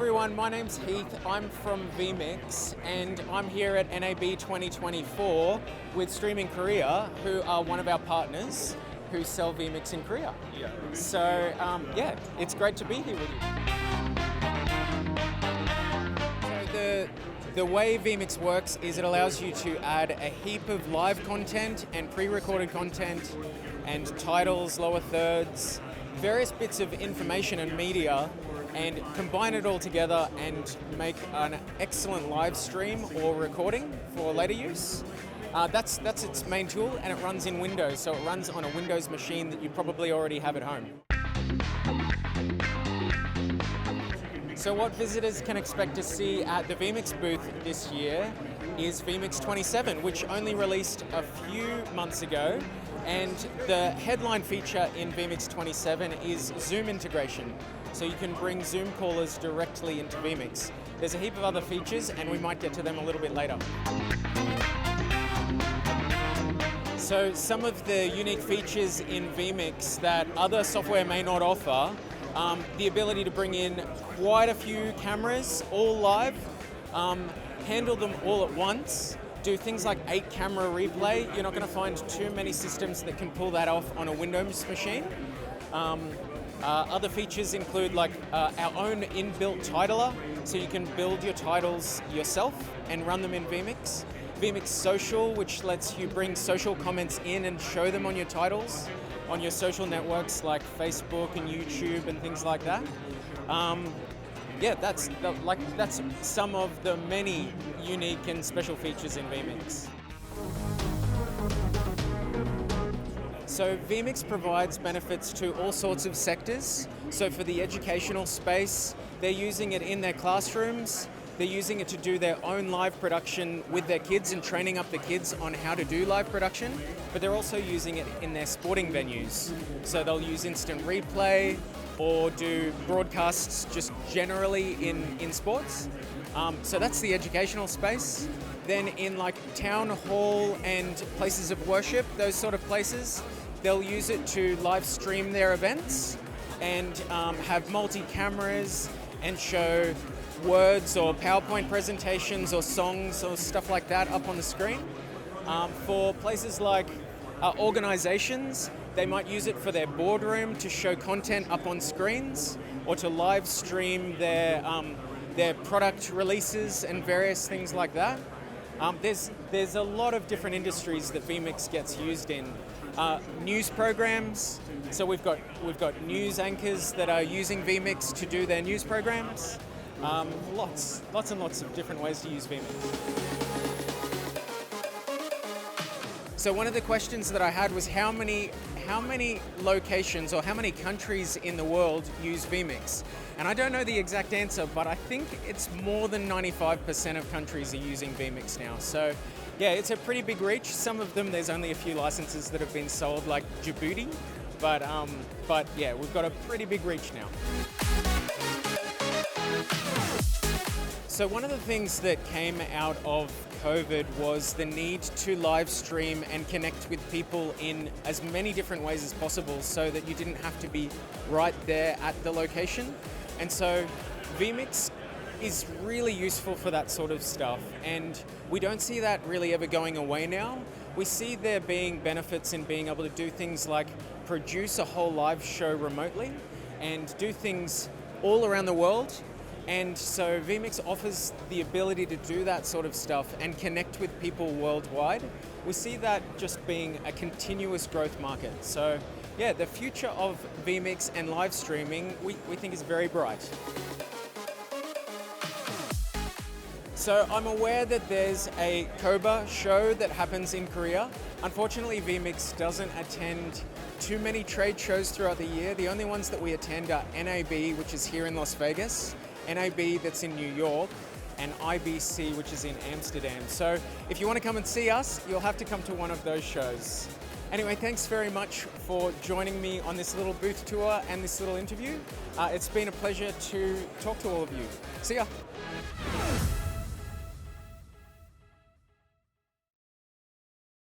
everyone, my name's Heath. I'm from vMix and I'm here at NAB 2024 with Strymingkoria, who are one of our partners who sell vMix in Korea. So it's great to be here with you. So the way vMix works is it allows you to add a heap of live content and pre-recorded content and titles, lower thirds, various bits of information and media, and combine it all together and make an excellent live stream or recording for later use. That's its main tool, and it runs in Windows, so it runs on a Windows machine that you probably already have at home. So what visitors can expect to see at the vMix booth this year is vMix 27, which only released a few months ago. And the headline feature in vMix 27 is Zoom integration. So you can bring Zoom callers directly into vMix. There's a heap of other features, and we might get to them a little bit later. So some of the unique features in vMix that other software may not offer, the ability to bring in quite a few cameras, all live, handle them all at once, do things like 8-camera replay. You're not going to find too many systems that can pull that off on a Windows machine. Other features include like our own inbuilt titler, so you can build your titles yourself and run them in vMix. vMix Social, which lets you bring social comments in and show them on your titles, on your social networks like Facebook and YouTube and things like that. That's some of the many unique and special features in vMix. So vMix provides benefits to all sorts of sectors. So for the educational space, they're using it in their classrooms. They're using it to do their own live production with their kids and training up the kids on how to do live production. But they're also using it in their sporting venues. So they'll use instant replay or do broadcasts just generally in sports. So that's the educational space. Then in like town hall and places of worship, those sort of places, they'll use it to live stream their events and have multi-cameras and show words or PowerPoint presentations or songs or stuff like that up on the screen. For places like organizations, they might use it for their boardroom to show content up on screens or to live stream their product releases and various things like that. There's a lot of different industries that vMix gets used in. News programs, so we've got news anchors that are using vMix to do their news programs. Lots and lots of different ways to use vMix. So one of the questions that I had was how many locations or how many countries in the world use vMix? And I don't know the exact answer, but I think it's more than 95% of countries are using vMix now. So yeah, it's a pretty big reach. Some of them, there's only a few licenses that have been sold, like Djibouti, but yeah, we've got a pretty big reach now. So one of the things that came out of COVID was the need to live stream and connect with people in as many different ways as possible so that you didn't have to be right there at the location. And so vMix is really useful for that sort of stuff, and we don't see that really ever going away now. We see there being benefits in being able to do things like produce a whole live show remotely and do things all around the world. And so vMix offers the ability to do that sort of stuff and connect with people worldwide. We see that just being a continuous growth market. So yeah, the future of vMix and live streaming we think is very bright. So I'm aware that there's a KOBA show that happens in Korea. Unfortunately, vMix doesn't attend too many trade shows throughout the year. The only ones that we attend are NAB, which is here in Las Vegas, NAB that's in New York, and IBC, which is in Amsterdam. So if you want to come and see us, you'll have to come to one of those shows. Anyway, thanks very much for joining me on this little booth tour and this little interview. It's been a pleasure to talk to all of you. See ya.